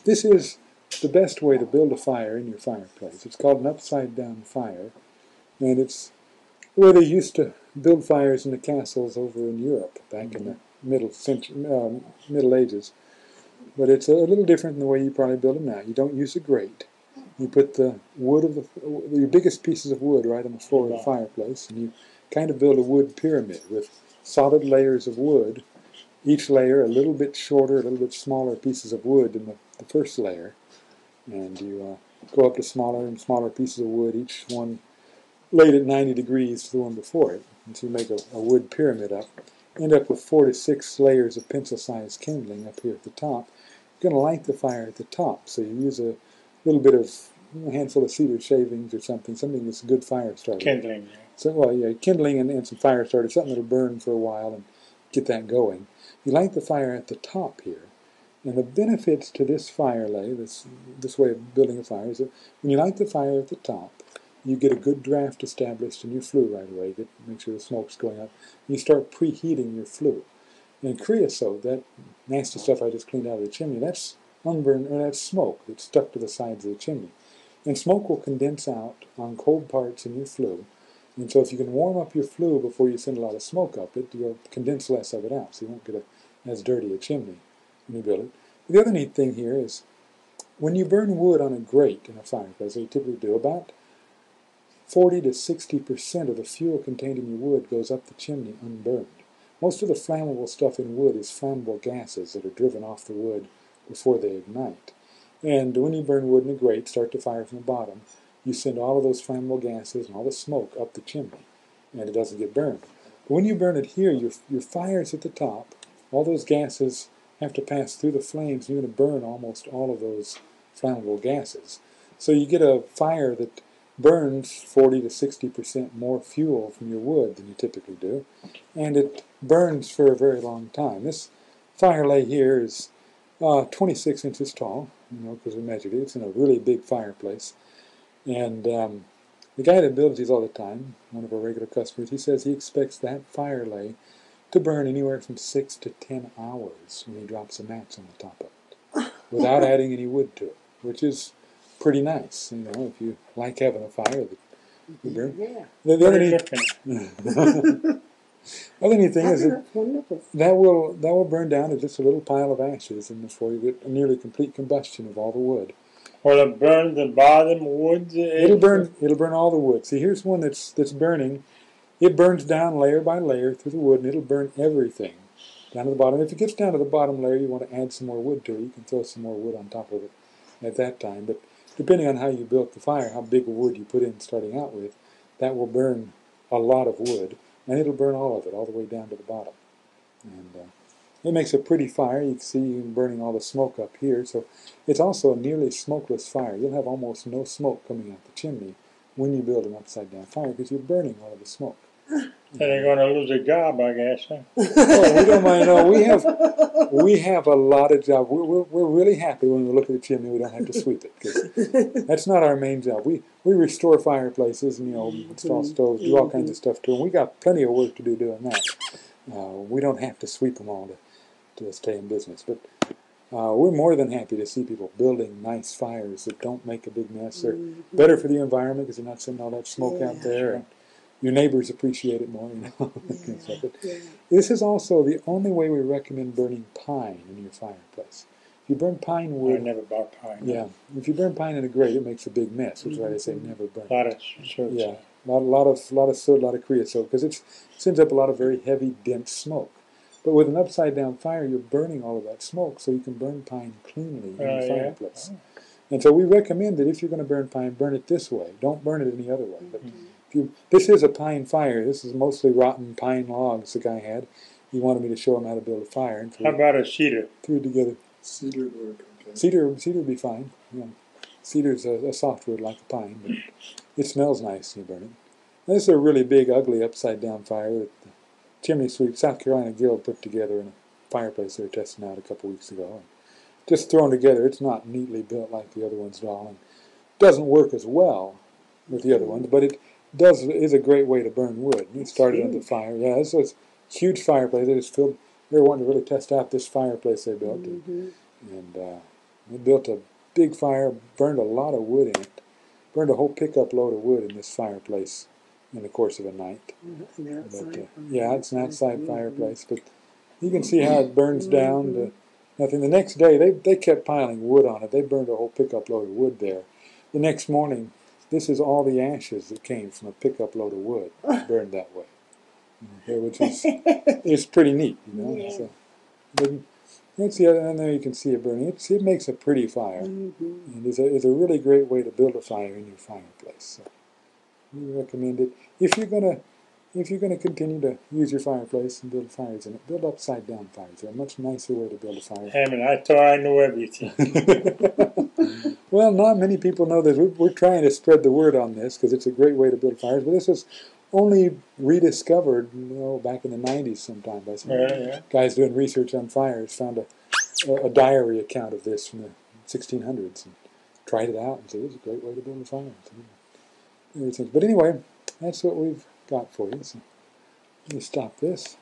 this is the best way to build a fire in your fireplace. It's called an upside-down fire, and it's the way they used to build fires in the castles over in Europe back in the Middle Ages. But it's a little different than the way you probably build them now. You don't use a grate. You put the wood of your biggest pieces of wood right on the floor of the fireplace, and you kind of build a wood pyramid with solid layers of wood, each layer a little bit shorter, a little bit smaller pieces of wood than the first layer. And you go up to smaller and smaller pieces of wood, each one laid at 90 degrees to the one before it. And so you make a wood pyramid up. End up with 4 to 6 layers of pencil-sized kindling up here at the top. You're going to light the fire at the top, so you use a little bit of a handful of cedar shavings or something that's a good fire starter. Kindling. Yeah. So, well, yeah, kindling and some fire starter, something that'll burn for a while and get that going. You light the fire at the top here. And the benefits to this fire lay, this way of building a fire, is that when you light the fire at the top, you get a good draft established in your flue right away. Make sure the smoke's going up. And you start preheating your flue. And creosote, that nasty stuff I just cleaned out of the chimney, that's unburned, or that's smoke that's stuck to the sides of the chimney. And smoke will condense out on cold parts in your flue. And so if you can warm up your flue before you send a lot of smoke up it, you'll condense less of it out, so you won't get as dirty a chimney when you build it. But the other neat thing here is when you burn wood on a grate in a fireplace, as you typically do, about 40 to 60% of the fuel contained in your wood goes up the chimney unburned. Most of the flammable stuff in wood is flammable gases that are driven off the wood before they ignite. And when you burn wood in a grate, start the fire from the bottom, you send all of those flammable gases and all the smoke up the chimney, and it doesn't get burned. But when you burn it here, your fire's at the top. All those gases have to pass through the flames, and you're going to burn almost all of those flammable gases. So you get a fire that burns 40 to 60% more fuel from your wood than you typically do, and it burns for a very long time. This fire lay here is 26 inches tall, because we measured it. It's in a really big fireplace. And the guy that builds these all the time, one of our regular customers, he says he expects that fire lay to burn anywhere from 6 to 10 hours when he drops a match on the top of it, without adding any wood to it, which is pretty nice, if you like having a fire that you burn. Yeah. The other neat thing is that will burn down to just a little pile of ashes, and before you get a nearly complete combustion of all the wood. Will it burn the bottom wood? It'll burn all the wood. See, here's one that's burning. It burns down layer by layer through the wood, and it'll burn everything down to the bottom. If it gets down to the bottom layer, you want to add some more wood to it. You can throw some more wood on top of it at that time. But depending on how you built the fire, how big of wood you put in starting out with, that will burn a lot of wood, and it'll burn all of it, all the way down to the bottom. And it makes a pretty fire. You can see you burning all the smoke up here. So it's also a nearly smokeless fire. You'll have almost no smoke coming out the chimney when you build an upside-down fire because you're burning all of the smoke. So they're going to lose a job, I guess. Huh? Oh, we don't mind. No, we have a lot of jobs. We're really happy when we look at the chimney. We don't have to sweep it because that's not our main job. We restore fireplaces and install stoves, do all kinds of stuff to them. We got plenty of work to do doing that. We don't have to sweep them all to stay in business. But we're more than happy to see people building nice fires that don't make a big mess. They're better for the environment because they're not sending all that smoke out there. And your neighbors appreciate it more, But this is also the only way we recommend burning pine in your fireplace. If you burn pine wood, I never bought pine. Yeah, if you burn pine in a grate, it makes a big mess. Which is why they say never burn. A lot of soot. Yeah, a lot of soot, a lot of creosote, because it sends up a lot of very heavy, dense smoke. But with an upside-down fire, you're burning all of that smoke, so you can burn pine cleanly in your fireplace. And so we recommend that if you're going to burn pine, burn it this way. Don't burn it any other way. But this is a pine fire. This is mostly rotten pine logs the guy had. He wanted me to show him how to build a fire. And how about a cedar? Threw it together. Cedar would work. Okay. Cedar would be fine. Yeah. Cedar's a softwood like a pine, but it smells nice when you burn it. Now, this is a really big, ugly upside-down fire that the Chimney Sweep South Carolina Guild put together in a fireplace they were testing out a couple weeks ago. And just thrown together, it's not neatly built like the other ones at all, and doesn't work as well with the other ones, but it is a great way to burn wood. It started on the fire. Yeah, it's a huge fireplace. They were wanting to really test out this fireplace they built, and We built a big fire, burned a lot of wood in it, burned a whole pickup load of wood in this fireplace in the course of a night. But, yeah, it's an outside fireplace, but you can see how it burns down to nothing. The next day, they kept piling wood on it. They burned a whole pickup load of wood there. The next morning, this is all the ashes that came from a pickup load of wood burned that way. Okay, which is pretty neat, you know. Yeah. So, that's the other, and there you can see it burning. It makes a pretty fire, and it's a really great way to build a fire in your fireplace. So we recommend it if you're gonna continue to use your fireplace and build fires in it. Build upside down fires. They're a much nicer way to build a fire. Hammond, I thought I knew everything. Well, not many people know this. We're trying to spread the word on this because it's a great way to build fires. But this was only rediscovered, back in the 90s sometime by some guys doing research on fires. Found a diary account of this from the 1600s and tried it out and said it's a great way to build a fire. So, but anyway, that's what we've got for you. So let me stop this.